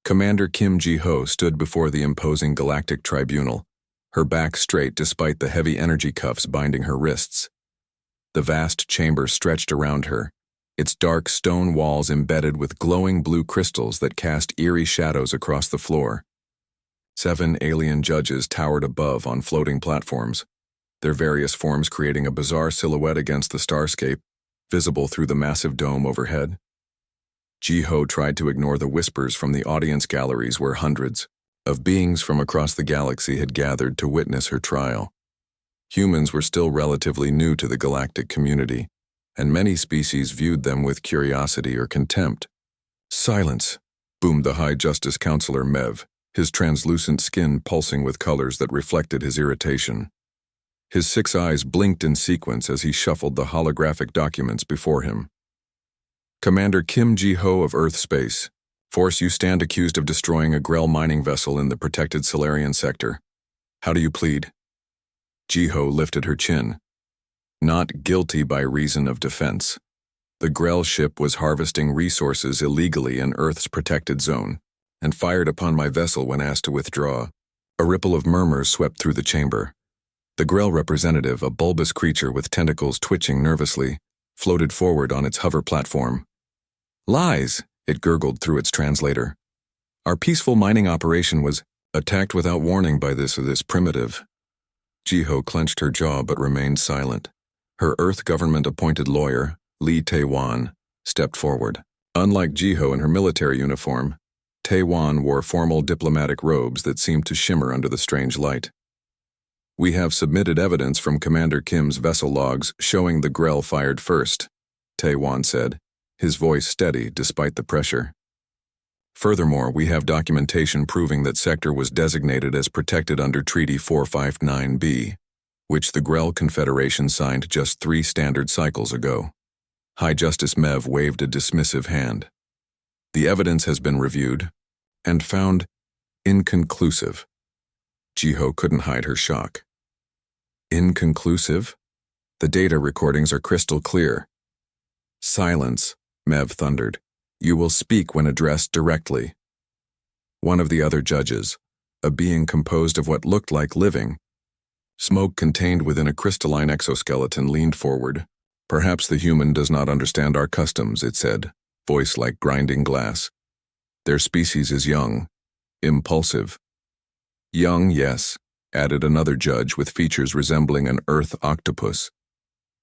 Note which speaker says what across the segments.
Speaker 1: Commander Kim Ji-ho stood before the imposing Galactic Tribunal, her back straight despite the heavy energy cuffs binding her wrists. The vast chamber stretched around her, its dark stone walls embedded with glowing blue crystals that cast eerie shadows across the floor. 7 alien judges towered above on floating platforms, their various forms creating a bizarre silhouette against the starscape, visible through the massive dome overhead. Ji-ho tried to ignore the whispers from the audience galleries where hundreds of beings from across the galaxy had gathered to witness her trial. Humans were still relatively new to the galactic community, and many species viewed them with curiosity or contempt. "Silence," boomed the High Justice Counselor Mev, his translucent skin pulsing with colors that reflected his irritation. His 6 eyes blinked in sequence as he shuffled the holographic documents before him. "Commander Kim Ji-ho of Earth Space, Force, you stand accused of destroying a Grell mining vessel in the protected Solarian sector. How do you plead?" Ji-ho lifted her chin. "Not guilty by reason of defense. The Grell ship was harvesting resources illegally in Earth's protected zone, and fired upon my vessel when asked to withdraw." A ripple of murmurs swept through the chamber. The Grell representative, a bulbous creature with tentacles twitching nervously, floated forward on its hover platform. "Lies," it gurgled through its translator. "Our peaceful mining operation was attacked without warning by this primitive." Ji-ho clenched her jaw but remained silent. Her Earth government-appointed lawyer, Lee Tae-wan, stepped forward. Unlike Ji-ho in her military uniform, Tae-wan wore formal diplomatic robes that seemed to shimmer under the strange light. "We have submitted evidence from Commander Kim's vessel logs showing the Grell fired first," Tae-wan said, his voice steady despite the pressure. "Furthermore, we have documentation proving that sector was designated as protected under Treaty 459B, which the Grell Confederation signed just 3 standard cycles ago." High Justice Mev waved a dismissive hand. "The evidence has been reviewed and found inconclusive." Ji-ho couldn't hide her shock. "Inconclusive? The data recordings are crystal clear." "Silence," Mev thundered. "You will speak when addressed directly." One of the other judges, a being composed of what looked like living smoke contained within a crystalline exoskeleton, leaned forward. "Perhaps the human does not understand our customs," it said, voice like grinding glass. "Their species is young, impulsive." "Young, yes," added another judge with features resembling an Earth octopus.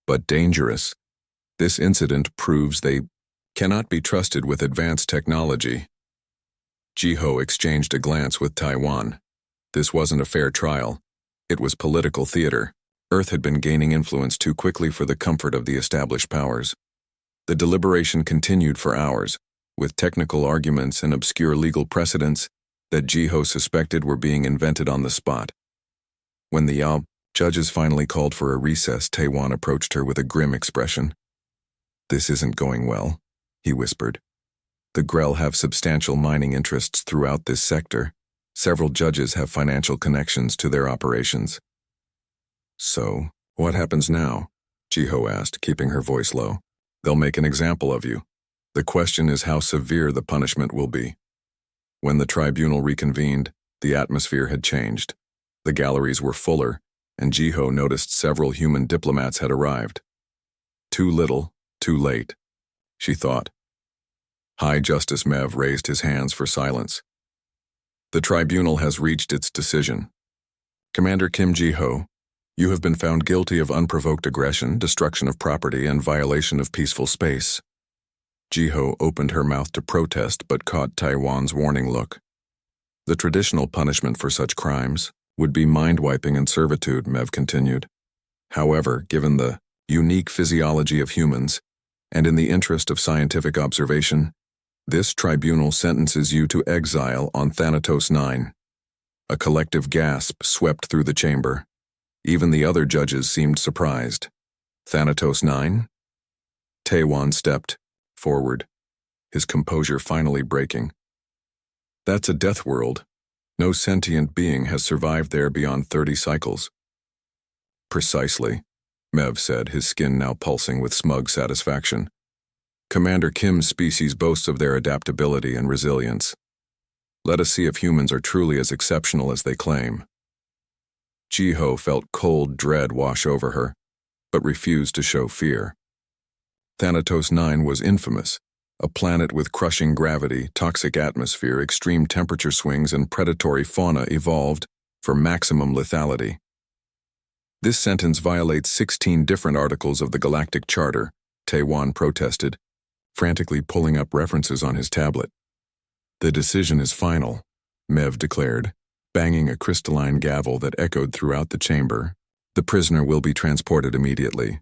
Speaker 1: "But dangerous. This incident proves they cannot be trusted with advanced technology." Ji-ho exchanged a glance with Taiwan. This wasn't a fair trial. It was political theater. Earth had been gaining influence too quickly for the comfort of the established powers. The deliberation continued for hours, with technical arguments and obscure legal precedents that Ji-ho suspected were being invented on the spot. When the judges finally called for a recess, Tae-wan approached her with a grim expression. "This isn't going well," he whispered. "The Grell have substantial mining interests throughout this sector. Several judges have financial connections to their operations." "So, what happens now?" Ji-ho asked, keeping her voice low. "They'll make an example of you. The question is how severe the punishment will be." When the tribunal reconvened, the atmosphere had changed. The galleries were fuller, and Ji-ho noticed several human diplomats had arrived. Too little, too late, she thought. High Justice Mev raised his hands for silence. "The tribunal has reached its decision. Commander Kim Ji-ho, you have been found guilty of unprovoked aggression, destruction of property, and violation of peaceful space." Ji-ho opened her mouth to protest but caught Taiwan's warning look. "The traditional punishment for such crimes would be mind-wiping and servitude," Mev continued. "However, given the unique physiology of humans, and in the interest of scientific observation, this tribunal sentences you to exile on Thanatos 9. A collective gasp swept through the chamber. Even the other judges seemed surprised. "Thanatos 9? Tae-wan stepped forward, his composure finally breaking. "That's a death world. No sentient being has survived there beyond 30 cycles. "Precisely," Mev said, his skin now pulsing with smug satisfaction. "Commander Kim's species boasts of their adaptability and resilience. Let us see if humans are truly as exceptional as they claim. Jiho felt cold dread wash over her, but refused to show fear. Thanatos 9 was infamous, a planet with crushing gravity, toxic atmosphere, extreme temperature swings, and predatory fauna evolved for maximum lethality. This sentence violates 16 different articles of the Galactic Charter, Taewan protested, frantically pulling up references on his tablet. The decision is final, Mev declared, banging a crystalline gavel that echoed throughout the chamber. The prisoner will be transported immediately.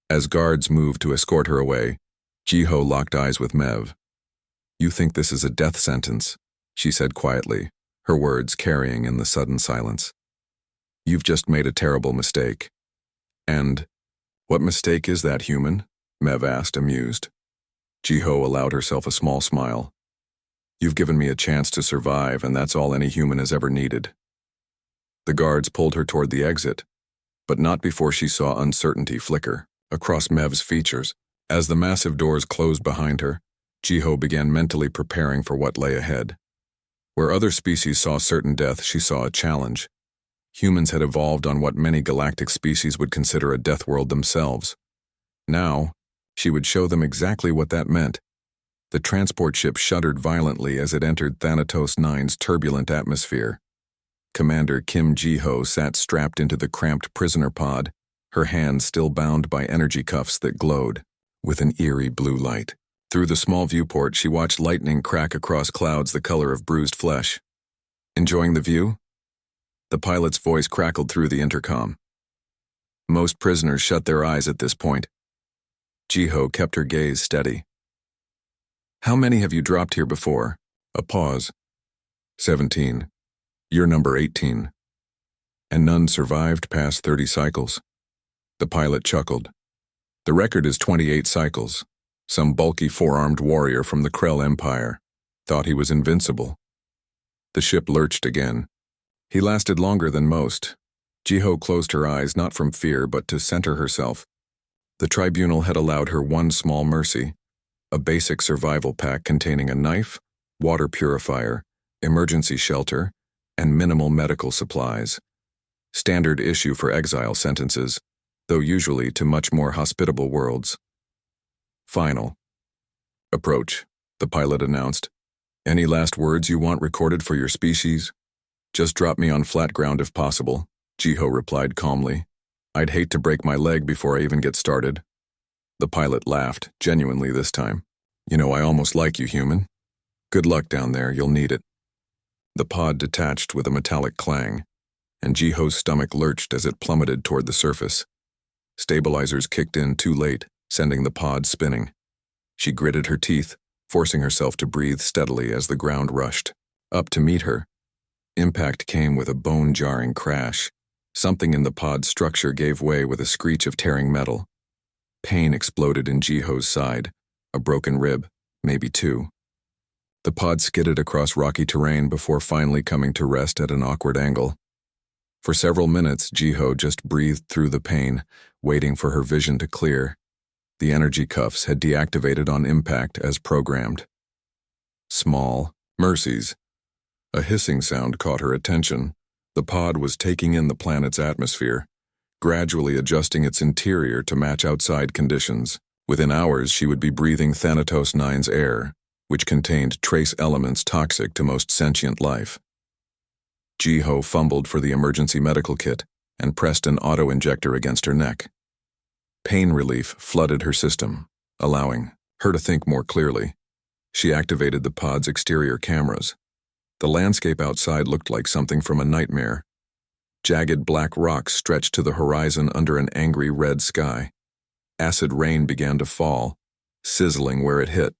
Speaker 1: As guards moved to escort her away, Jiho locked eyes with Mev. You think this is a death sentence, she said quietly, her words carrying in the sudden silence. You've just made a terrible mistake. And what mistake is that, human? Mev asked, amused. Jiho allowed herself a small smile. You've given me a chance to survive, and that's all any human has ever needed. The guards pulled her toward the exit, but not before she saw uncertainty flicker across Mev's features. As the massive doors closed behind her, Jiho began mentally preparing for what lay ahead. Where other species saw certain death, she saw a challenge. Humans had evolved on what many galactic species would consider a death world themselves. Now, she would show them exactly what that meant. The transport ship shuddered violently as it entered Thanatos 9's turbulent atmosphere. Commander Kim Jiho sat strapped into the cramped prisoner pod, her hands still bound by energy cuffs that glowed with an eerie blue light. Through the small viewport, she watched lightning crack across clouds the color of bruised flesh. Enjoying the view? The pilot's voice crackled through the intercom. Most prisoners shut their eyes at this point. Jiho kept her gaze steady. How many have you dropped here before? A pause. 17. You're number 18. And none survived past 30 cycles. The pilot chuckled. The record is 28 cycles. Some bulky four-armed warrior from the Krell Empire thought he was invincible. The ship lurched again. He lasted longer than most. Jiho closed her eyes not from fear but to center herself. The tribunal had allowed her one small mercy, a basic survival pack containing a knife, water purifier, emergency shelter, and minimal medical supplies. Standard issue for exile sentences, though usually to much more hospitable worlds. Final. Approach, the pilot announced. Any last words you want recorded for your species? Just drop me on flat ground if possible, Jiho replied calmly. I'd hate to break my leg before I even get started. The pilot laughed, genuinely this time. You know, I almost like you, human. Good luck down there, you'll need it. The pod detached with a metallic clang, and Jiho's stomach lurched as it plummeted toward the surface. Stabilizers kicked in too late, sending the pod spinning. She gritted her teeth, forcing herself to breathe steadily as the ground rushed up to meet her. Impact came with a bone-jarring crash. Something in the pod's structure gave way with a screech of tearing metal. Pain exploded in Jiho's side, a broken rib, maybe two. The pod skidded across rocky terrain before finally coming to rest at an awkward angle. For several minutes, Jiho just breathed through the pain, waiting for her vision to clear. The energy cuffs had deactivated on impact as programmed. Small mercies. A hissing sound caught her attention. The pod was taking in the planet's atmosphere, gradually adjusting its interior to match outside conditions. Within hours, she would be breathing Thanatos 9's air, which contained trace elements toxic to most sentient life. Jiho fumbled for the emergency medical kit and pressed an auto-injector against her neck. Pain relief flooded her system, allowing her to think more clearly. She activated the pod's exterior cameras. The landscape outside looked like something from a nightmare. Jagged black rocks stretched to the horizon under an angry red sky. Acid rain began to fall, sizzling where it hit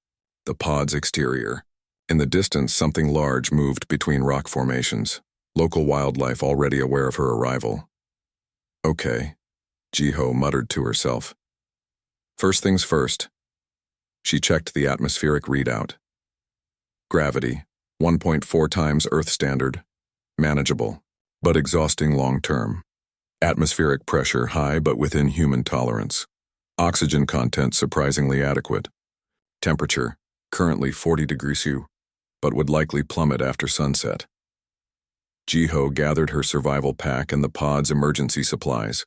Speaker 1: the pod's exterior. In the distance, something large moved between rock formations, local wildlife already aware of her arrival. Okay, Jiho muttered to herself. First things first. She checked the atmospheric readout. Gravity, 1.4 times Earth standard. Manageable, but exhausting long-term. Atmospheric pressure high but within human tolerance. Oxygen content surprisingly adequate. Temperature, currently 40 degrees C. but would likely plummet after sunset. Jiho gathered her survival pack and the pod's emergency supplies.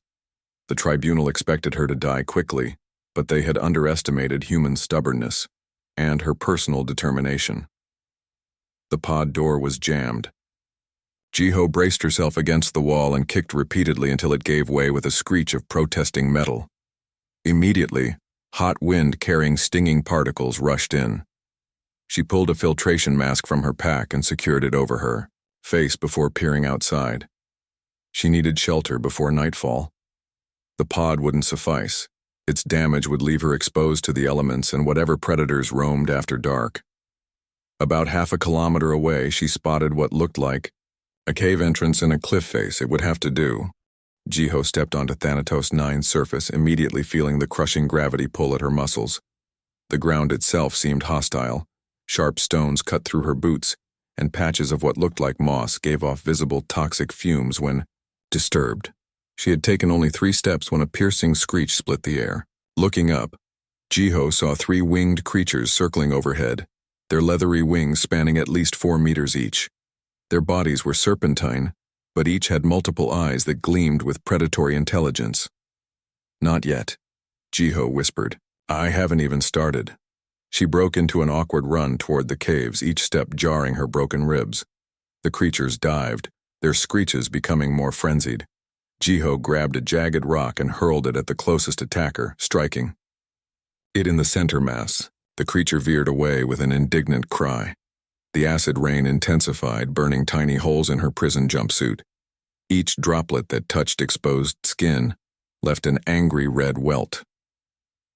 Speaker 1: The tribunal expected her to die quickly, but they had underestimated human stubbornness and her personal determination. The pod door was jammed. Jiho braced herself against the wall and kicked repeatedly until it gave way with a screech of protesting metal. Immediately, hot wind carrying stinging particles rushed in. She pulled a filtration mask from her pack and secured it over her face before peering outside. She needed shelter before nightfall. The pod wouldn't suffice. Its damage would leave her exposed to the elements and whatever predators roamed after dark. About half a kilometer away, she spotted what looked like a cave entrance in a cliff face. It would have to do. Jiho stepped onto Thanatos 9's surface, immediately feeling the crushing gravity pull at her muscles. The ground itself seemed hostile. Sharp stones cut through her boots, and patches of what looked like moss gave off visible toxic fumes when disturbed. She had taken only 3 steps when a piercing screech split the air. Looking up, Jiho saw 3 winged creatures circling overhead, their leathery wings spanning at least 4 meters each. Their bodies were serpentine, but each had multiple eyes that gleamed with predatory intelligence. "Not yet," Jiho whispered. "I haven't even started." She broke into an awkward run toward the caves, each step jarring her broken ribs. The creatures dived, their screeches becoming more frenzied. Jiho grabbed a jagged rock and hurled it at the closest attacker, striking it in the center mass. The creature veered away with an indignant cry. The acid rain intensified, burning tiny holes in her prison jumpsuit. Each droplet that touched exposed skin left an angry red welt.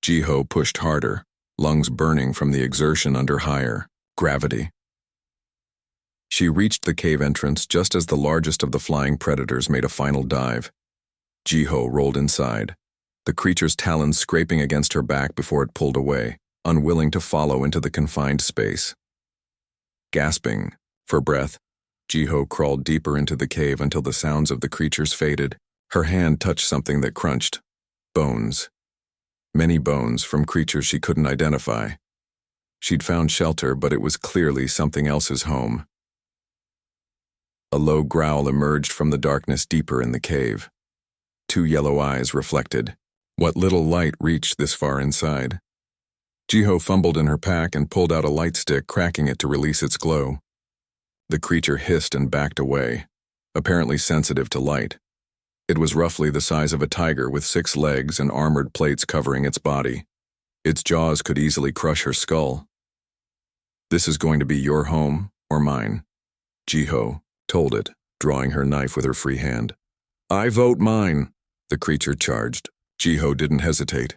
Speaker 1: Jiho pushed harder, lungs burning from the exertion under higher gravity. She reached the cave entrance just as the largest of the flying predators made a final dive. Jiho rolled inside, the creature's talons scraping against her back before it pulled away, unwilling to follow into the confined space. Gasping for breath, Jiho crawled deeper into the cave until the sounds of the creatures faded. Her hand touched something that crunched. Bones. Many bones from creatures she couldn't identify. She'd found shelter, but it was clearly something else's home. A low growl emerged from the darkness deeper in the cave. 2 yellow eyes reflected what little light reached this far inside. Jiho fumbled in her pack and pulled out a light stick, cracking it to release its glow. The creature hissed and backed away, apparently sensitive to light. It was roughly the size of a tiger with 6 legs and armored plates covering its body. Its jaws could easily crush her skull. "This is going to be your home or mine," Jiho told it, drawing her knife with her free hand. "I vote mine," the creature charged. Jiho didn't hesitate.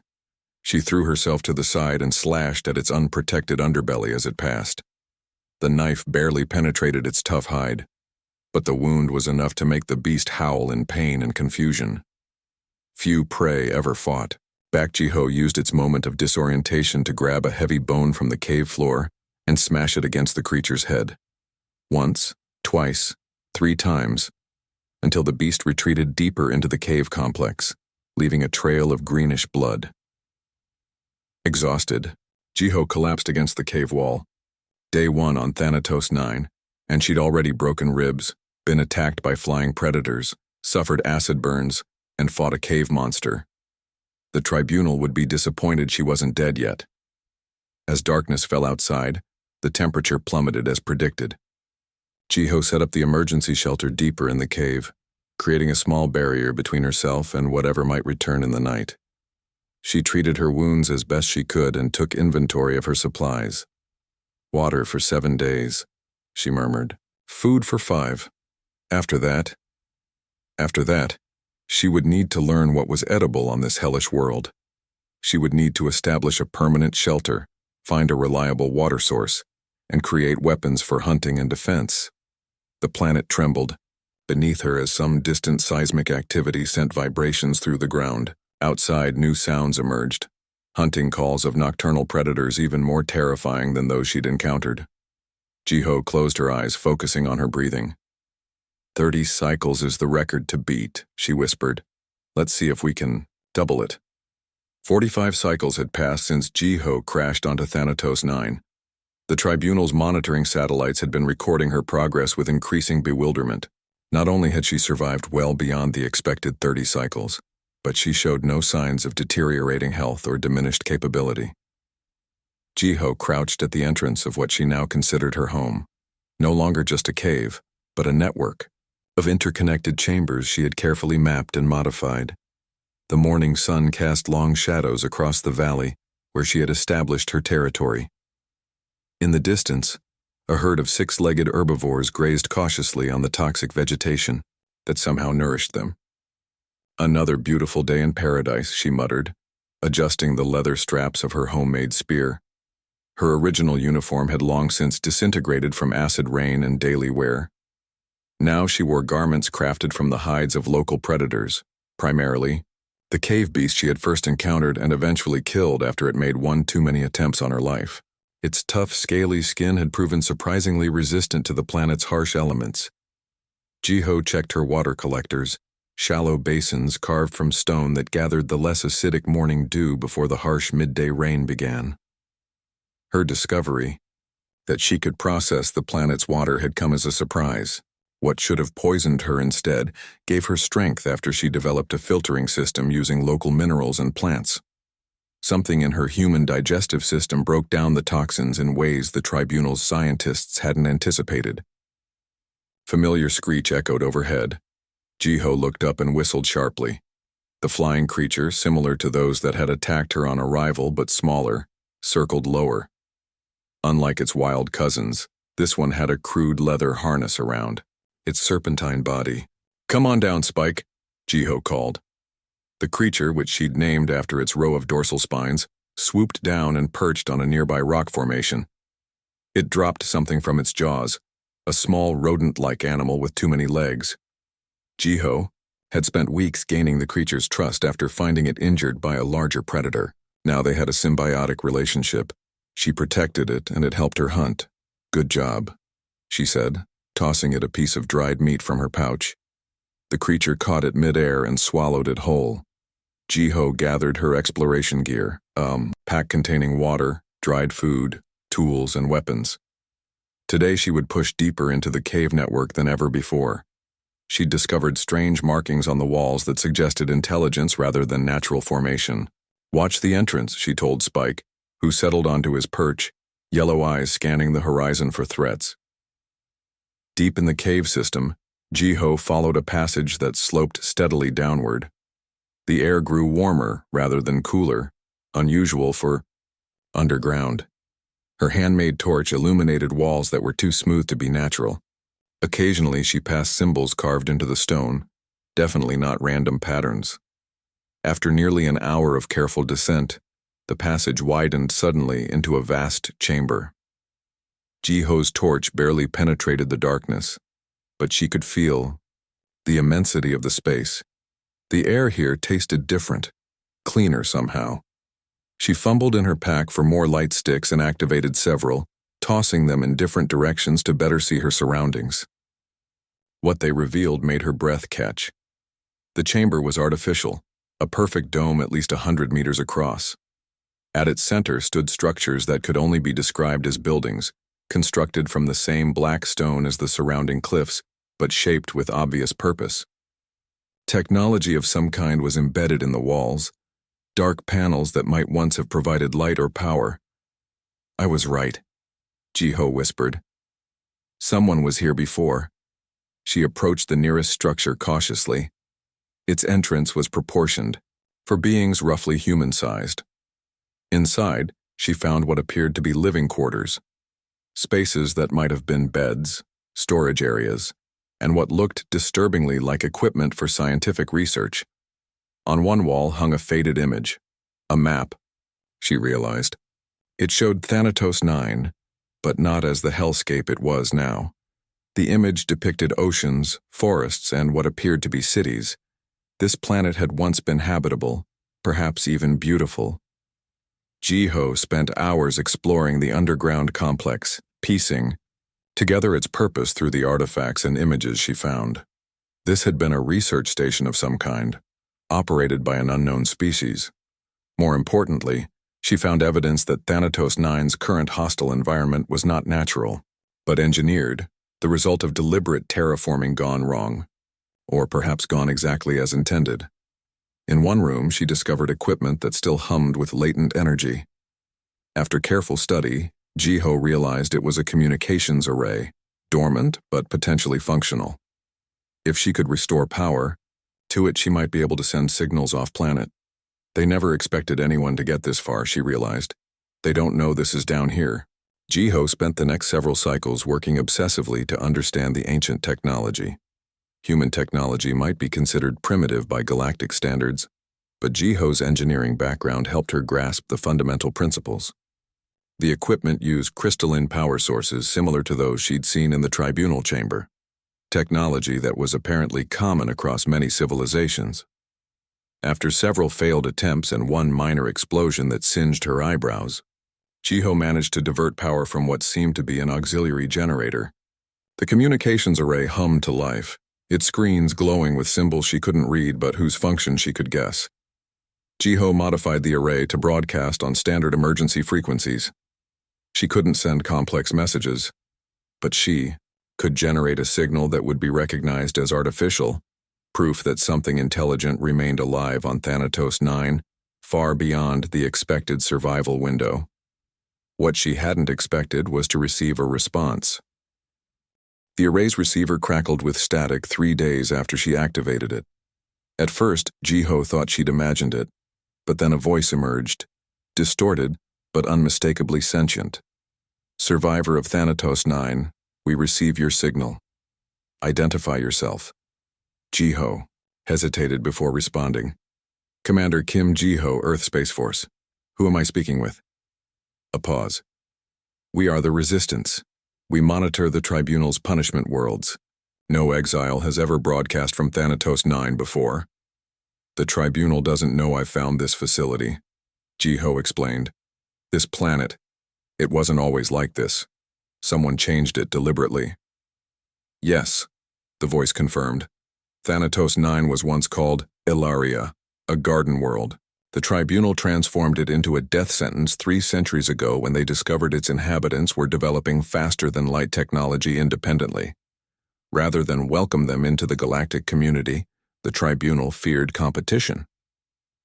Speaker 1: She threw herself to the side and slashed at its unprotected underbelly as it passed. The knife barely penetrated its tough hide, but the wound was enough to make the beast howl in pain and confusion. Few prey ever fought. Jiho used its moment of disorientation to grab a heavy bone from the cave floor and smash it against the creature's head. Once, twice, 3 times, until the beast retreated deeper into the cave complex, leaving a trail of greenish blood. Exhausted, Jiho collapsed against the cave wall. Day 1 on Thanatos 9, and she'd already broken ribs, been attacked by flying predators, suffered acid burns, and fought a cave monster. The tribunal would be disappointed she wasn't dead yet. As darkness fell outside, the temperature plummeted as predicted. Jiho set up the emergency shelter deeper in the cave, creating a small barrier between herself and whatever might return in the night. She treated her wounds as best she could and took inventory of her supplies. "Water for 7 days," she murmured. "Food for 5. After that, she would need to learn what was edible on this hellish world. She would need to establish a permanent shelter, find a reliable water source, and create weapons for hunting and defense. The planet trembled beneath her as some distant seismic activity sent vibrations through the ground. Outside, new sounds emerged, hunting calls of nocturnal predators even more terrifying than those she'd encountered. Jiho closed her eyes, focusing on her breathing. 30 cycles is the record to beat, she whispered. Let's see if we can double it. 45 cycles had passed since Jiho crashed onto Thanatos 9. The tribunal's monitoring satellites had been recording her progress with increasing bewilderment. Not only had she survived well beyond the expected 30 cycles, but she showed no signs of deteriorating health or diminished capability. Jiho crouched at the entrance of what she now considered her home, no longer just a cave, but a network of interconnected chambers she had carefully mapped and modified. The morning sun cast long shadows across the valley where she had established her territory. In the distance, a herd of six-legged herbivores grazed cautiously on the toxic vegetation that somehow nourished them. Another beautiful day in paradise, she muttered, adjusting the leather straps of her homemade spear. Her original uniform had long since disintegrated from acid rain and daily wear. Now she wore garments crafted from the hides of local predators, primarily the cave beast she had first encountered and eventually killed after it made one too many attempts on her life. Its tough, scaly skin had proven surprisingly resistant to the planet's harsh elements. Jiho checked her water collectors, shallow basins carved from stone that gathered the less acidic morning dew before the harsh midday rain began. Her discovery that she could process the planet's water had come as a surprise. What should have poisoned her instead gave her strength after she developed a filtering system using local minerals and plants. Something in her human digestive system broke down the toxins in ways the tribunal's scientists hadn't anticipated. Familiar screech echoed overhead. Jiho looked up and whistled sharply. The flying creature, similar to those that had attacked her on arrival but smaller, circled lower. Unlike its wild cousins, this one had a crude leather harness around its serpentine body. "Come on down, Spike," Jiho called. The creature, which she'd named after its row of dorsal spines, swooped down and perched on a nearby rock formation. It dropped something from its jaws, a small rodent-like animal with too many legs. Jiho had spent weeks gaining the creature's trust after finding it injured by a larger predator. Now they had a symbiotic relationship. She protected it and it helped her hunt. "Good job," she said, tossing it a piece of dried meat from her pouch. The creature caught it mid-air and swallowed it whole. Jiho gathered her exploration gear, pack containing water, dried food, tools, and weapons. Today she would push deeper into the cave network than ever before. She'd discovered strange markings on the walls that suggested intelligence rather than natural formation. "Watch the entrance," she told Spike, who settled onto his perch, yellow eyes scanning the horizon for threats. Deep in the cave system, Jiho followed a passage that sloped steadily downward. The air grew warmer rather than cooler, unusual for underground. Her handmade torch illuminated walls that were too smooth to be natural. Occasionally she passed symbols carved into the stone, definitely not random patterns. After nearly an hour of careful descent, the passage widened suddenly into a vast chamber. Jiho's torch barely penetrated the darkness, but she could feel the immensity of the space. The air here tasted different, cleaner somehow. She fumbled in her pack for more light sticks and activated several, tossing them in different directions to better see her surroundings. What they revealed made her breath catch. The chamber was artificial, a perfect dome at least 100 meters across. At its center stood structures that could only be described as buildings, constructed from the same black stone as the surrounding cliffs, but shaped with obvious purpose. Technology of some kind was embedded in the walls, dark panels that might once have provided light or power. "I was right," Jiho whispered. "Someone was here before." She approached the nearest structure cautiously. Its entrance was proportioned, for beings roughly human-sized. Inside, she found what appeared to be living quarters, spaces that might have been beds, storage areas, and what looked disturbingly like equipment for scientific research. On one wall hung a faded image, a map, she realized. It showed Thanatos 9, but not as the hellscape it was now. The image depicted oceans, forests, and what appeared to be cities. This planet had once been habitable, perhaps even beautiful. Jiho spent hours exploring the underground complex, piecing together its purpose through the artifacts and images she found. This had been a research station of some kind, operated by an unknown species. More importantly, She found evidence that Thanatos IX's current hostile environment was not natural, but engineered, the result of deliberate terraforming gone wrong, or perhaps gone exactly as intended. In one room, she discovered equipment that still hummed with latent energy. After careful study, Jiho realized it was a communications array, dormant but potentially functional. If she could restore power, to it she might be able to send signals off-planet. They never expected anyone to get this far, she realized. They don't know this is down here. Jiho spent the next several cycles working obsessively to understand the ancient technology. Human technology might be considered primitive by galactic standards, but Jiho's engineering background helped her grasp the fundamental principles. The equipment used crystalline power sources similar to those she'd seen in the tribunal chamber, technology that was apparently common across many civilizations. After several failed attempts and one minor explosion that singed her eyebrows, Jiho managed to divert power from what seemed to be an auxiliary generator. The communications array hummed to life, its screens glowing with symbols she couldn't read but whose function she could guess. Jiho modified the array to broadcast on standard emergency frequencies. She couldn't send complex messages, but she could generate a signal that would be recognized as artificial, proof that something intelligent remained alive on Thanatos IX, far beyond the expected survival window. What she hadn't expected was to receive a response. The array's receiver crackled with static 3 days after she activated it. At first, Jiho thought she'd imagined it, but then a voice emerged, distorted but unmistakably sentient. "Survivor of Thanatos IX, we receive your signal. Identify yourself." Jiho hesitated before responding. "Commander Kim Jiho, Earth Space Force. Who am I speaking with?" A pause. "We are the Resistance. We monitor the Tribunal's punishment worlds. No exile has ever broadcast from Thanatos IX before. The Tribunal doesn't know I found this facility," Jiho explained. "This planet, it wasn't always like this. Someone changed it deliberately." "Yes," the voice confirmed. "Thanatos IX was once called Ilaria, a garden world. The Tribunal transformed it into a death sentence 3 centuries ago when they discovered its inhabitants were developing faster-than-light technology independently. Rather than welcome them into the galactic community, the Tribunal feared competition."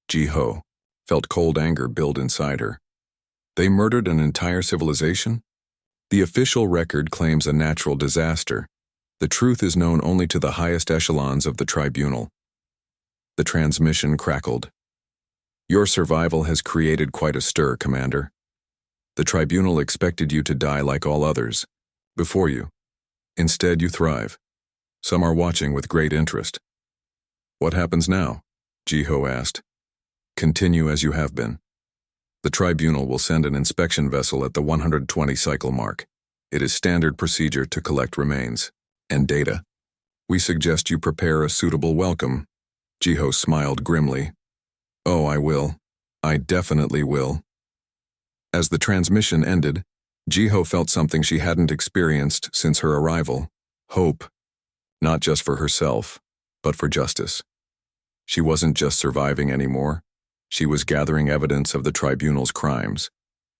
Speaker 1: Jiho felt cold anger build inside her. They murdered an entire civilization? The official record claims a natural disaster. The truth is known only to the highest echelons of the Tribunal. The transmission crackled. "Your survival has created quite a stir, Commander. The Tribunal expected you to die like all others, before you. Instead, you thrive. Some are watching with great interest." "What happens now?" Jiho asked. "Continue as you have been. The Tribunal will send an inspection vessel at the 120 cycle mark. It is standard procedure to collect remains and data. We suggest you prepare a suitable welcome." Jiho smiled grimly. "Oh, I will. I definitely will." As the transmission ended, Jiho felt something she hadn't experienced since her arrival: hope. Not just for herself, but for justice. She wasn't just surviving anymore. She was gathering evidence of the Tribunal's crimes,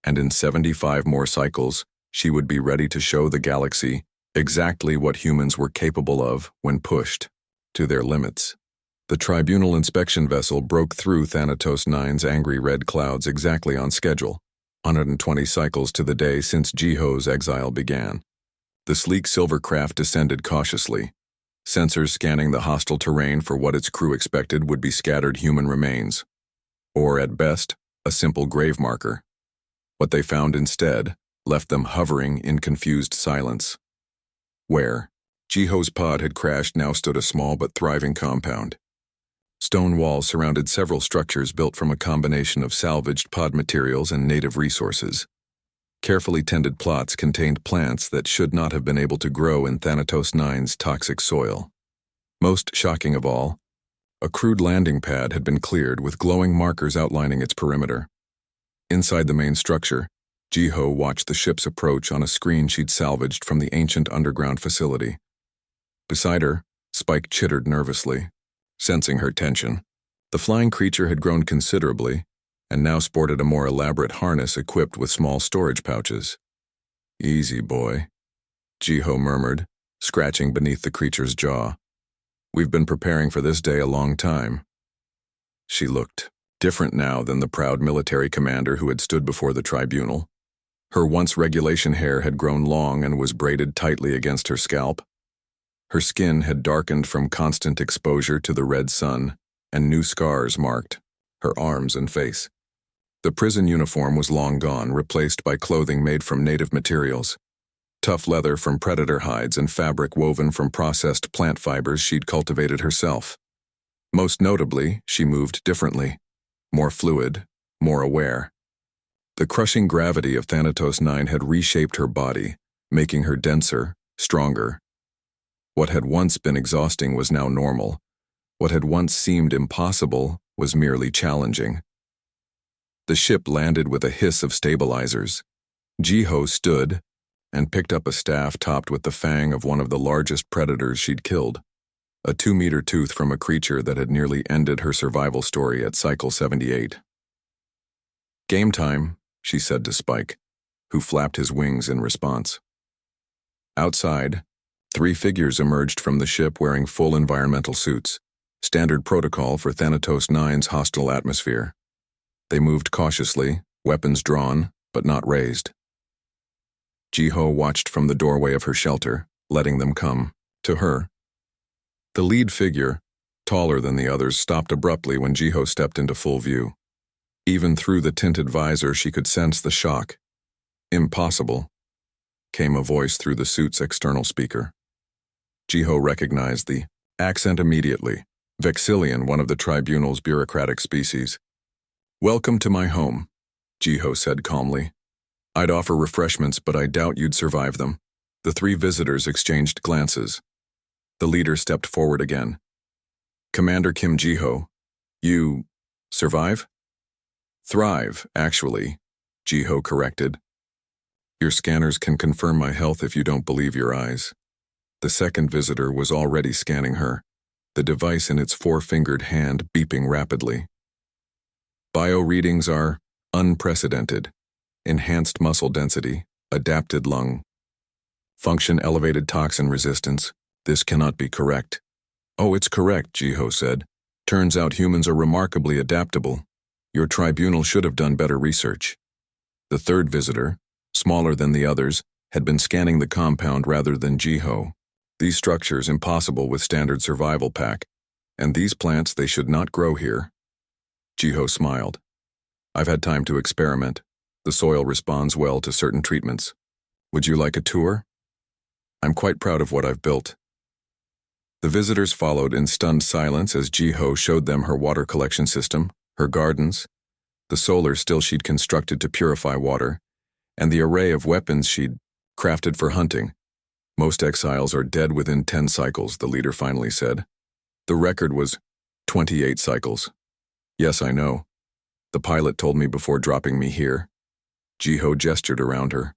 Speaker 1: and in 75 more cycles, she would be ready to show the galaxy exactly what humans were capable of when pushed to their limits. The Tribunal inspection vessel broke through Thanatos IX's angry red clouds exactly on schedule, 120 cycles to the day since Jiho's exile began. The sleek silver craft descended cautiously, sensors scanning the hostile terrain for what its crew expected would be scattered human remains, or at best, a simple grave marker. What they found instead left them hovering in confused silence. Where Jiho's pod had crashed now stood a small but thriving compound. Stone walls surrounded several structures built from a combination of salvaged pod materials and native resources. Carefully tended plots contained plants that should not have been able to grow in Thanatos IX's toxic soil. Most shocking of all, a crude landing pad had been cleared with glowing markers outlining its perimeter. Inside the main structure, Jiho watched the ship's approach on a screen she'd salvaged from the ancient underground facility. Beside her, Spike chittered nervously, sensing her tension. The flying creature had grown considerably, and now sported a more elaborate harness equipped with small storage pouches. "Easy, boy," Jiho murmured, scratching beneath the creature's jaw. "We've been preparing for this day a long time." She looked different now than the proud military commander who had stood before the tribunal. Her once regulation hair had grown long and was braided tightly against her scalp. Her skin had darkened from constant exposure to the red sun, and new scars marked her arms and face. The prison uniform was long gone, replaced by clothing made from native materials. Tough leather from predator hides and fabric woven from processed plant fibers she'd cultivated herself. Most notably, she moved differently, more fluid, more aware. The crushing gravity of Thanatos 9 had reshaped her body, making her denser, stronger. What had once been exhausting was now normal. What had once seemed impossible was merely challenging. The ship landed with a hiss of stabilizers. Jiho stood and picked up a staff topped with the fang of one of the largest predators she'd killed, a 2-meter tooth from a creature that had nearly ended her survival story at Cycle 78. "Game time," she said to Spike, who flapped his wings in response. Outside, 3 figures emerged from the ship wearing full environmental suits, standard protocol for Thanatos 9's hostile atmosphere. They moved cautiously, weapons drawn, but not raised. Jiho watched from the doorway of her shelter, letting them come to her. The lead figure, taller than the others, stopped abruptly when Jiho stepped into full view. Even through the tinted visor, she could sense the shock. "Impossible," came a voice through the suit's external speaker. Jiho recognized the accent immediately, Vexillian, one of the tribunal's bureaucratic species. "Welcome to my home," Jiho said calmly. "I'd offer refreshments, but I doubt you'd survive them." The 3 visitors exchanged glances. The leader stepped forward again. "Commander Kim Jiho, you survive?" "Thrive, actually," Jiho corrected. "Your scanners can confirm my health if you don't believe your eyes." The second visitor was already scanning her, the device in its 4-fingered hand beeping rapidly. "Bio readings are unprecedented. Enhanced muscle density, adapted lung function, elevated toxin resistance. This cannot be correct." "Oh, it's correct," Jiho said. "Turns out humans are remarkably adaptable. Your tribunal should have done better research." The third visitor, smaller than the others, had been scanning the compound rather than Jiho. "These structures impossible with standard survival pack, and these plants they should not grow here." Jiho smiled. "I've had time to experiment. The soil responds well to certain treatments. Would you like a tour? I'm quite proud of what I've built." The visitors followed in stunned silence as Jiho showed them her water collection system, her gardens, the solar still she'd constructed to purify water, and the array of weapons she'd crafted for hunting. "Most exiles are dead within 10 cycles, the leader finally said. "The record was 28 cycles. "Yes, I know. The pilot told me before dropping me here." Jiho gestured around her.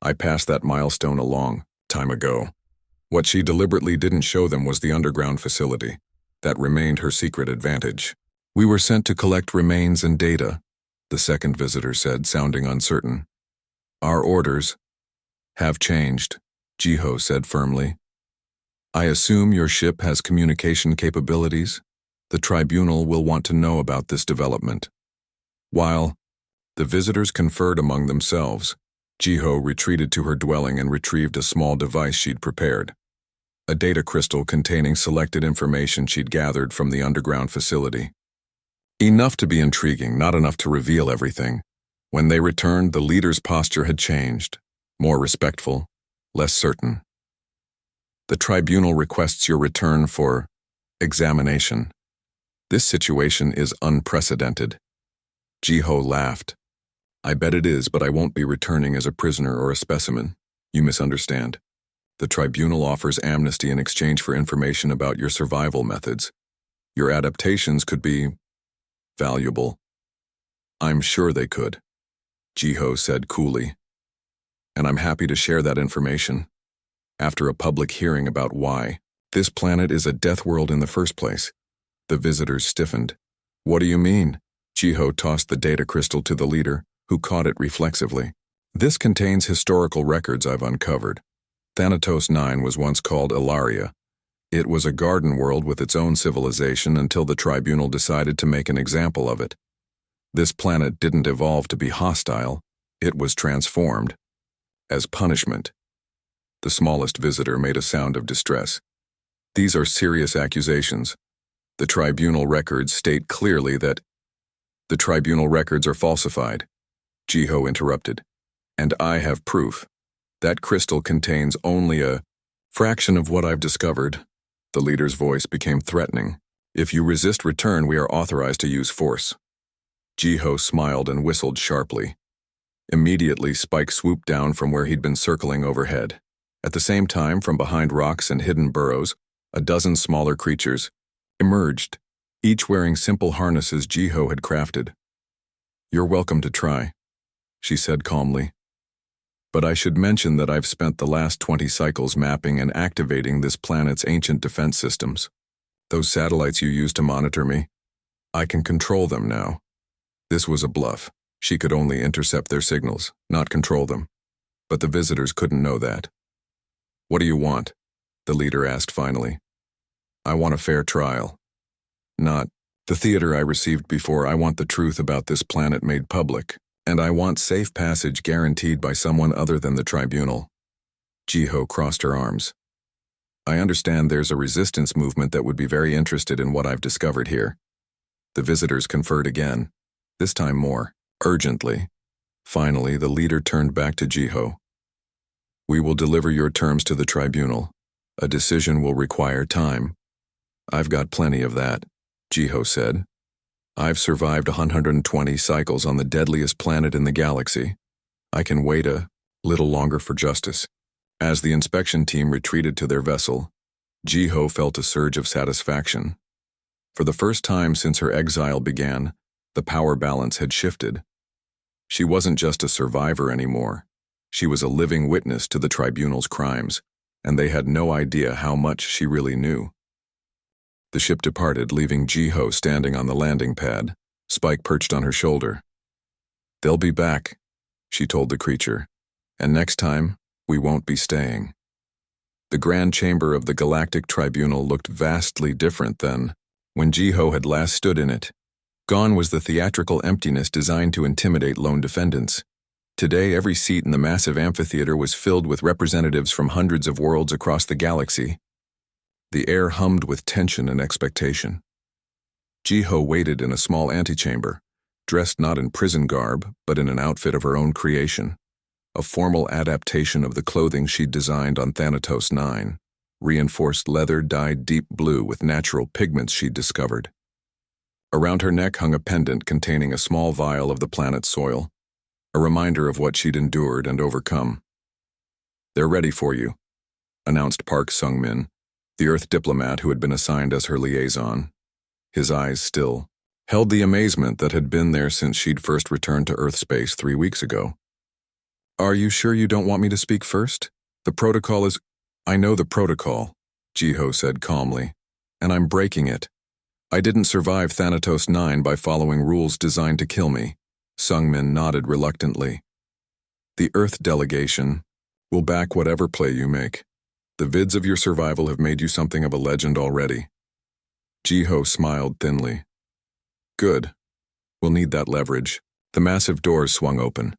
Speaker 1: "I passed that milestone a long time ago." What she deliberately didn't show them was the underground facility. That remained her secret advantage. "We were sent to collect remains and data," the second visitor said, sounding uncertain. "Our orders have changed," Jiho said firmly. "I assume your ship has communication capabilities. The tribunal will want to know about this development." While the visitors conferred among themselves, Jiho retreated to her dwelling and retrieved a small device she'd prepared. A data crystal containing selected information she'd gathered from the underground facility. Enough to be intriguing, not enough to reveal everything. When they returned, the leader's posture had changed, more respectful, less certain. "The tribunal requests your return for examination. This situation is unprecedented." Jiho laughed. "I bet it is, but I won't be returning as a prisoner or a specimen. You misunderstand. The tribunal offers amnesty in exchange for information about your survival methods. Your adaptations could be valuable." "I'm sure they could," Jiho said coolly. "And I'm happy to share that information. After a public hearing about why this planet is a death world in the first place." The visitors stiffened. "What do you mean?" Jiho tossed the data crystal to the leader, who caught it reflexively. This contains historical records I've uncovered. Thanatos 9 was once called Ilaria. It was a garden world with its own civilization until the tribunal decided to make an example of it. This planet didn't evolve to be hostile, it was transformed. As punishment. The smallest visitor made a sound of distress. These are serious accusations. The tribunal records state clearly that the tribunal records are falsified. Jiho interrupted. And I have proof. That crystal contains only a fraction of what I've discovered. The leader's voice became threatening. If you resist return, we are authorized to use force. Jiho smiled and whistled sharply. Immediately, Spike swooped down from where he'd been circling overhead. At the same time, from behind rocks and hidden burrows, a dozen smaller creatures emerged, each wearing simple harnesses Jiho had crafted. You're welcome to try, she said calmly. But I should mention that I've spent the last 20 cycles mapping and activating this planet's ancient defense systems. Those satellites you used to monitor me, I can control them now. This was a bluff. She could only intercept their signals, not control them. But the visitors couldn't know that. What do you want? The leader asked finally. I want a fair trial. Not the theater I received before. I want the truth about this planet made public. And I want safe passage guaranteed by someone other than the tribunal. Jiho crossed her arms. I understand there's a resistance movement that would be very interested in what I've discovered here. The visitors conferred again, this time more urgently. Finally, the leader turned back to Jiho. We will deliver your terms to the tribunal. A decision will require time. I've got plenty of that, Jiho said. I've survived 120 cycles on the deadliest planet in the galaxy. I can wait a little longer for justice. As the inspection team retreated to their vessel, Jiho felt a surge of satisfaction. For the first time since her exile began, the power balance had shifted. She wasn't just a survivor anymore. She was a living witness to the tribunal's crimes, and they had no idea how much she really knew. The ship departed, leaving Jiho standing on the landing pad, Spike perched on her shoulder. They'll be back, she told the creature, and next time, we won't be staying. The grand chamber of the Galactic Tribunal looked vastly different than when Jiho had last stood in it. Gone was the theatrical emptiness designed to intimidate lone defendants. Today, every seat in the massive amphitheater was filled with representatives from hundreds of worlds across the galaxy. The air hummed with tension and expectation. Jiho waited in a small antechamber, dressed not in prison garb, but in an outfit of her own creation, a formal adaptation of the clothing she'd designed on Thanatos 9, reinforced leather dyed deep blue with natural pigments she'd discovered. Around her neck hung a pendant containing a small vial of the planet's soil, a reminder of what she'd endured and overcome. They're ready for you, announced Park Sung-min, the Earth diplomat who had been assigned as her liaison. His eyes still held the amazement that had been there since she'd first returned to Earth space 3 weeks ago. Are you sure you don't want me to speak first? The protocol is— I know the protocol, Jiho said calmly, and I'm breaking it. I didn't survive Thanatos 9 by following rules designed to kill me. Sung-min nodded reluctantly. The Earth delegation will back whatever play you make. The vids of your survival have made you something of a legend already. Jiho smiled thinly. Good. We'll need that leverage. The massive doors swung open.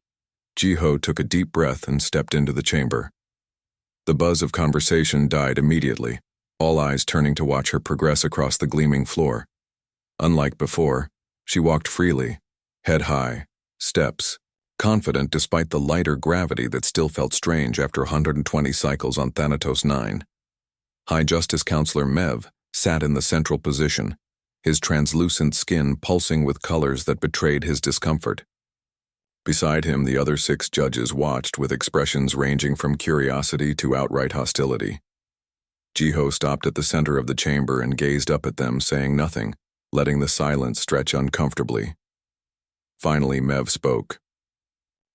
Speaker 1: Jiho took a deep breath and stepped into the chamber. The buzz of conversation died immediately, all eyes turning to watch her progress across the gleaming floor. Unlike before, she walked freely, head high, steps, confident despite the lighter gravity that still felt strange after 120 cycles on Thanatos 9. High Justice Counselor Mev sat in the central position, his translucent skin pulsing with colors that betrayed his discomfort. Beside him, the other 6 judges watched with expressions ranging from curiosity to outright hostility. Jiho stopped at the center of the chamber and gazed up at them, saying nothing, letting the silence stretch uncomfortably. Finally, Mev spoke.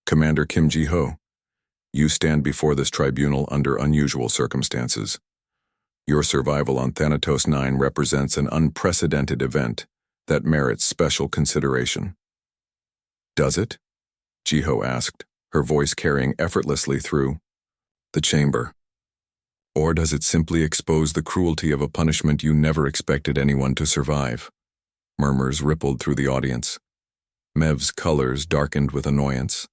Speaker 1: Commander Kim Jiho, you stand before this tribunal under unusual circumstances. Your survival on Thanatos 9 represents an unprecedented event, that merits special consideration. Does it? Jiho asked, her voice carrying effortlessly through the chamber. Or does it simply expose the cruelty of a punishment you never expected anyone to survive? Murmurs rippled through the audience. Mev's colors darkened with annoyance.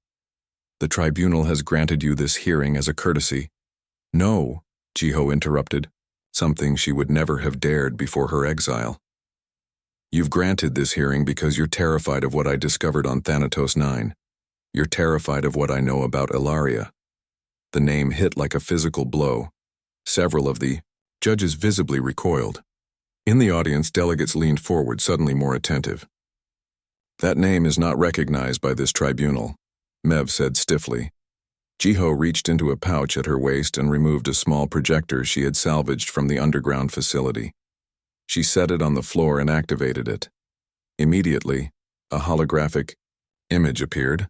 Speaker 1: The tribunal has granted you this hearing as a courtesy. No, Jiho interrupted, something she would never have dared before her exile. You've granted this hearing because you're terrified of what I discovered on Thanatos 9. You're terrified of what I know about Ilaria. The name hit like a physical blow. Several of the judges visibly recoiled. In the audience, delegates leaned forward, suddenly more attentive. That name is not recognized by this tribunal, Mev said stiffly. Jiho reached into a pouch at her waist and removed a small projector she had salvaged from the underground facility. She set it on the floor and activated it. Immediately, a holographic image appeared,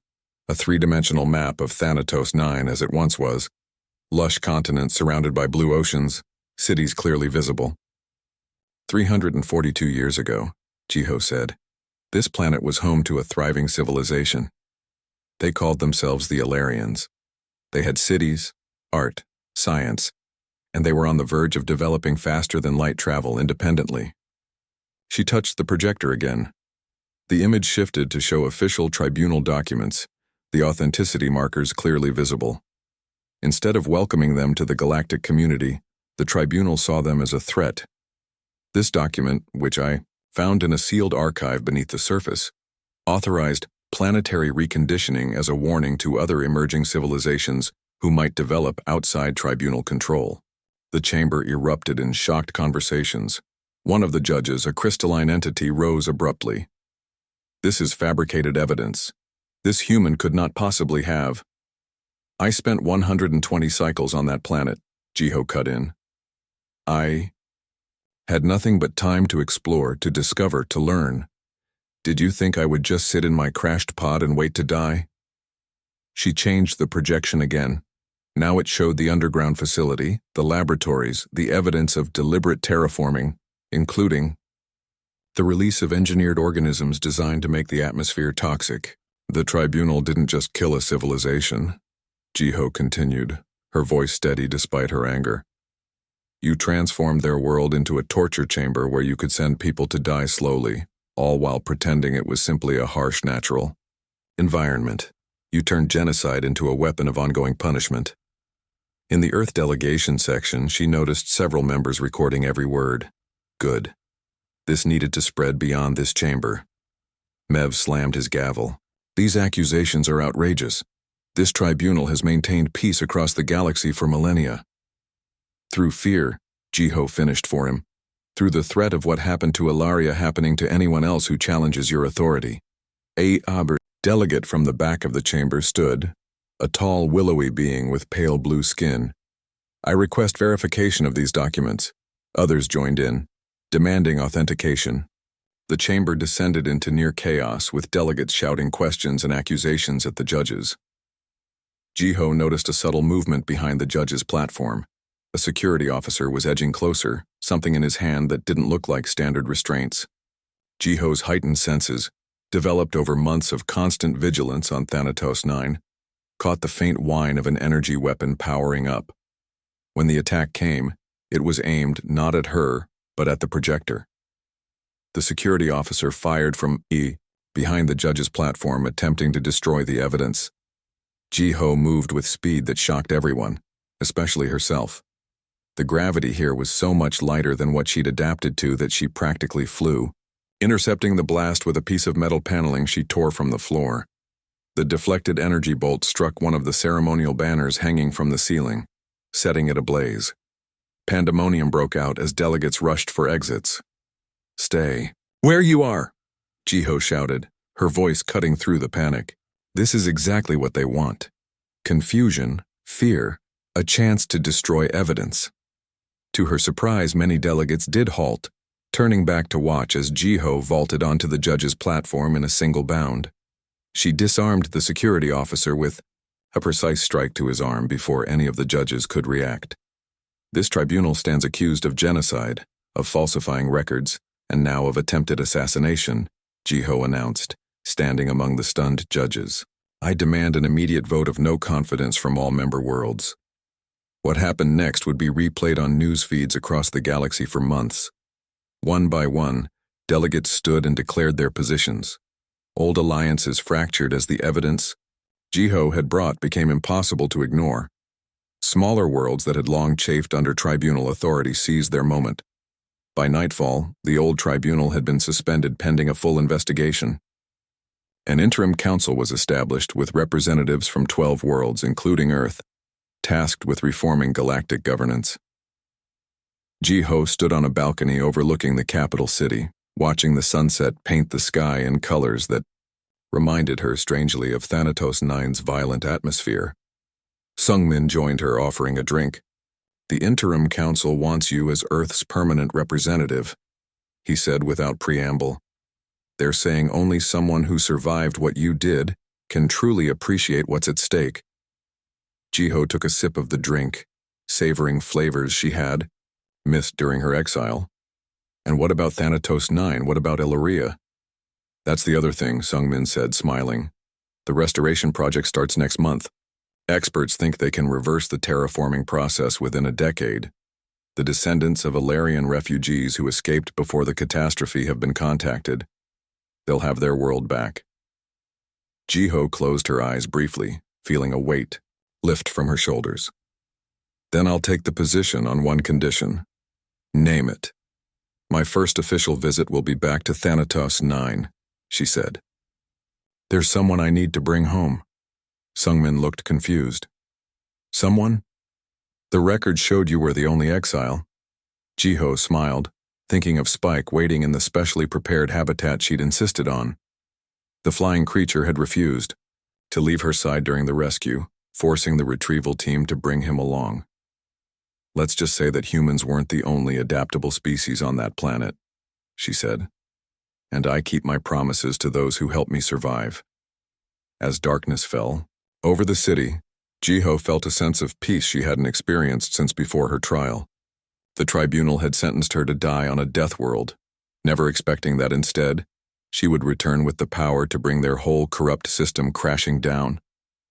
Speaker 1: a three-dimensional map of Thanatos 9 as it once was, lush continents surrounded by blue oceans, cities clearly visible. 342 years ago, Jiho said, this planet was home to a thriving civilization. They called themselves the Ilarians. They had cities, art, science, and they were on the verge of developing faster than light travel independently. She touched the projector again. The image shifted to show official tribunal documents, the authenticity markers clearly visible. Instead of welcoming them to the galactic community, the tribunal saw them as a threat. This document, which I found in a sealed archive beneath the surface, authorized planetary reconditioning as a warning to other emerging civilizations who might develop outside tribunal control. The chamber erupted in shocked conversations. One of the judges, a crystalline entity, rose abruptly. This is fabricated evidence. This human could not possibly have. I spent 120 cycles on that planet, Jiho cut in. I had nothing but time to explore, to discover, to learn. Did you think I would just sit in my crashed pod and wait to die? She changed the projection again. Now it showed the underground facility, the laboratories, the evidence of deliberate terraforming, including the release of engineered organisms designed to make the atmosphere toxic. The tribunal didn't just kill a civilization, Jiho continued, her voice steady despite her anger. You transformed their world into a torture chamber where you could send people to die slowly, all while pretending it was simply a harsh natural environment. You turned genocide into a weapon of ongoing punishment. In the Earth delegation section, she noticed several members recording every word. Good. This needed to spread beyond this chamber. Mev slammed his gavel. These accusations are outrageous. This tribunal has maintained peace across the galaxy for millennia. Through fear, Jiho finished for him. Through the threat of what happened to Ilaria happening to anyone else who challenges your authority. A delegate from the back of the chamber stood, a tall, willowy being with pale blue skin. I request verification of these documents. Others joined in, demanding authentication. The chamber descended into near chaos, with delegates shouting questions and accusations at the judges. Jiho noticed a subtle movement behind the judge's platform. A security officer was edging closer, something in his hand that didn't look like standard restraints. Jiho's heightened senses, developed over months of constant vigilance on Thanatos 9, caught the faint whine of an energy weapon powering up. When the attack came, it was aimed not at her, but at the projector. The security officer fired from behind the judge's platform, attempting to destroy the evidence. Jiho moved with speed that shocked everyone, especially herself. The gravity here was so much lighter than what she'd adapted to that she practically flew. Intercepting the blast with a piece of metal paneling, she tore from the floor. The deflected energy bolt struck one of the ceremonial banners hanging from the ceiling, setting it ablaze. Pandemonium broke out as delegates rushed for exits. Stay where you are, Jiho shouted, her voice cutting through the panic. This is exactly what they want. Confusion, fear, a chance to destroy evidence. To her surprise, many delegates did halt, turning back to watch as Jiho vaulted onto the judge's platform in a single bound. She disarmed the security officer with a precise strike to his arm before any of the judges could react. This tribunal stands accused of genocide, of falsifying records, and now of attempted assassination, Jiho announced, standing among the stunned judges. I demand an immediate vote of no confidence from all member worlds. What happened next would be replayed on news feeds across the galaxy for months. One by one, delegates stood and declared their positions. Old alliances fractured as the evidence Jiho had brought became impossible to ignore. Smaller worlds that had long chafed under tribunal authority seized their moment. By nightfall, the old tribunal had been suspended pending a full investigation. An interim council was established with representatives from 12 worlds, including Earth, tasked with reforming galactic governance. Jiho stood on a balcony overlooking the capital city, watching the sunset paint the sky in colors that reminded her strangely of Thanatos IX's violent atmosphere. Sungmin joined her, offering a drink. The interim council wants you as Earth's permanent representative, he said without preamble. They're saying only someone who survived what you did can truly appreciate what's at stake. Jiho took a sip of the drink, savoring flavors she had missed during her exile. And what about Thanatos IX? What about Illyria? That's the other thing, Sungmin said, smiling. The restoration project starts next month. Experts think they can reverse the terraforming process within a decade. The descendants of Illyrian refugees who escaped before the catastrophe have been contacted. They'll have their world back. Jiho closed her eyes briefly, feeling a weight lift from her shoulders. Then I'll take the position on one condition. Name it. My first official visit will be back to Thanatos IX, she said. There's someone I need to bring home. Sungmin looked confused. Someone? The record showed you were the only exile. Jiho smiled, thinking of Spike waiting in the specially prepared habitat she'd insisted on. The flying creature had refused to leave her side during the rescue, forcing the retrieval team to bring him along. Let's just say that humans weren't the only adaptable species on that planet, she said. And I keep my promises to those who help me survive. As darkness fell over the city, Jiho felt a sense of peace she hadn't experienced since before her trial. The tribunal had sentenced her to die on a death world, never expecting that instead, she would return with the power to bring their whole corrupt system crashing down.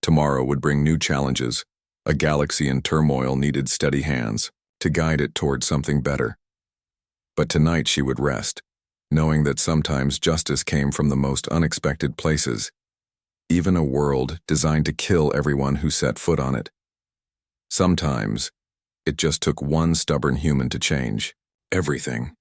Speaker 1: Tomorrow would bring new challenges. A galaxy in turmoil needed steady hands to guide it toward something better. But tonight she would rest, knowing that sometimes justice came from the most unexpected places, even a world designed to kill everyone who set foot on it. Sometimes, it just took one stubborn human to change everything.